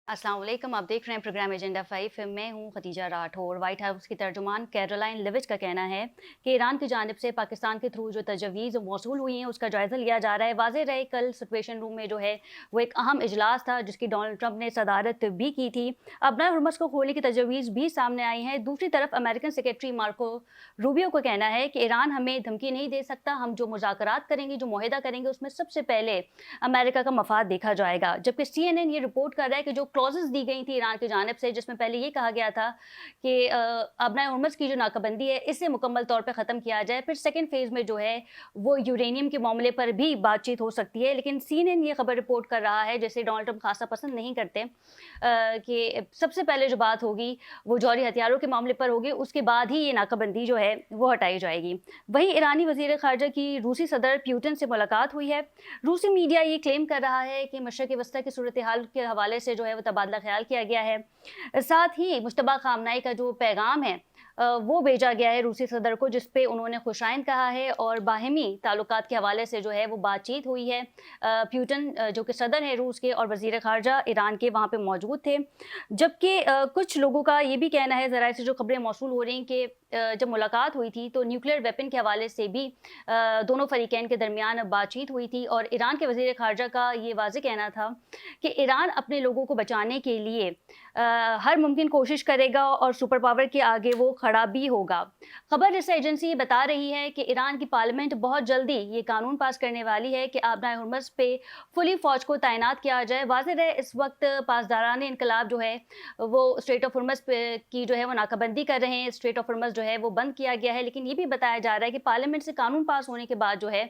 अस्सलाम वालेकुम। आप देख रहे हैं प्रोग्राम एजेंडा 5। मैं हूं खदीजा राठौर। वाइट हाउस की तर्जुमान कैरोलाइन लिविच का कहना है कि ईरान की जानिब से पाकिस्तान के थ्रू जो तजवीज़ मौसूल हुई हैं उसका जायज़ा लिया जा रहा है। वाज़ेह रहे कल सिचुएशन रूम में जो है वो एक अहम इजलास था जिसकी डोनाल्ड ट्रंप ने सदारत भी की थी। अबनाए हुर्मुज़ को खोलने की तजवीज़ भी सामने आई हैं। दूसरी तरफ अमेरिकन सेक्रेटरी मार्को रूबियो का कहना है कि ईरान हमें धमकी नहीं दे सकता। हम जो मुज़ाकरात करेंगे, जो मुआहिदा करेंगे, उसमें सबसे पहले अमेरिका का मफाद देखा जाएगा। जबकि CNN ये रिपोर्ट कर रहा है कि जो क्लॉजेस दी गई थी ईरान की जानिब से, जिसमें पहले ये कहा गया था कि अबनाए हुर्मुज़ की जो नाकाबंदी है इसे मुकम्मल तौर पे ख़त्म किया जाए, फिर सेकंड फेज़ में जो है वो यूरेनियम के मामले पर भी बातचीत हो सकती है। लेकिन CNN ये खबर रिपोर्ट कर रहा है, जैसे डोनाल्ड ट्रंप खासा पसंद नहीं करते, कि सबसे पहले जो बात होगी वो जौहरी हथियारों के मामले पर होगी, उसके बाद ही ये नाकाबंदी जो है वो हटाई जाएगी। वहीं ईरानी वज़ीर ख़ारजा की रूसी सदर प्यूटिन से मुलाकात हुई है। रूसी मीडिया ये क्लेम कर रहा है कि मशरक़ वस्ती की सूरत हाल के हवाले से जो है वो तबादला ख्याल किया गया है। साथ ही मुश्तबा ख़ामनेई का जो पैगाम है वो भेजा गया है रूसी सदर को, जिस पे उन्होंने खुशाइंद कहा है और बाहिमी ताल्लुकात के हवाले से जो है वो बातचीत हुई है। प्यूटिन जो कि सदर हैं रूस के और वज़ीर ख़ारजा ईरान के वहाँ पे मौजूद थे। जबकि कुछ लोगों का ये भी कहना है, ज़राए से जो खबरें मौसूल हो रही हैं, कि जब मुलाकात हुई थी तो न्यूक्लियर वेपन के हवाले से भी दोनों फ़रीक़ैन के दरमियान बातचीत हुई थी और ईरान के वज़ीर ख़ारजा का ये वाज़ेह कहना था कि ईरान अपने लोगों को बचाने के लिए हर मुमकिन कोशिश करेगा और सुपर पावर के आगे वो खड़ा भी होगा। खबर रिसा एजेंसी ये बता रही है कि ईरान की पार्लियामेंट बहुत जल्दी ये कानून पास करने वाली है कि आबनाए हुर्मुज़ पे फुली फ़ौज को तैनात किया जाए। वाज़ेह है इस वक्त पासदारान इनकलाब जो है वो स्ट्रेट ऑफ हुर्मुज़ की जो है वो नाकाबंदी कर रहे हैं। स्ट्रेट ऑफ हुर्मुज़ जो है वो बंद किया गया है, लेकिन ये भी बताया जा रहा है कि पार्लियामेंट से कानून पास होने के बाद जो है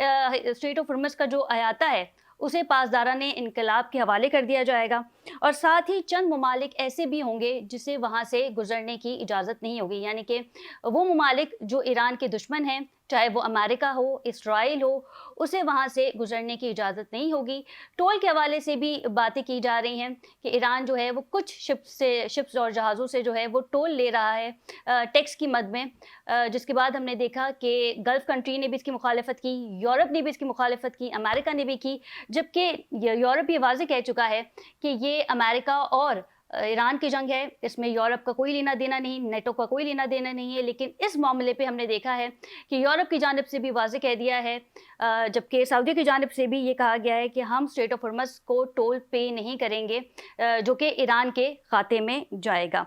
स्ट्रेट ऑफ हुर्मुज़ का जो अहाता है उसे पासदारान इनकलाब के हवाले कर दिया जाएगा। और साथ ही चंद ममालिक ऐसे भी होंगे जिसे वहाँ से गुजरने की इजाज़त नहीं होगी, यानी कि वो ममालिक जो ईरान के दुश्मन हैं, चाहे वो अमेरिका हो, इसराइल हो, उसे वहाँ से गुजरने की इजाज़त नहीं होगी। टोल के हवाले से भी बातें की जा रही हैं कि ईरान जो है वो कुछ शिप्स और जहाज़ों से जो है वो टोल ले रहा है टैक्स की मद में। जिसके बाद हमने देखा कि गल्फ़ कंट्री ने भी इसकी मुखालफत की, यूरोप ने भी इसकी मुखालफत की, अमेरिका ने भी की। जबकि यूरोप ये वाज़ेह कह चुका है कि ये अमेरिका और ईरान की जंग है, इसमें यूरोप का कोई लेना देना नहीं, नेटो का कोई लेना देना नहीं है। लेकिन इस मामले पे हमने देखा है कि यूरोप की जानिब से भी वाज़ेह कह दिया है, जबकि सऊदी की जानिब से भी ये कहा गया है कि हम स्ट्रेट ऑफ हुर्मुज़ को टोल पे नहीं करेंगे, जो कि ईरान के खाते में जाएगा।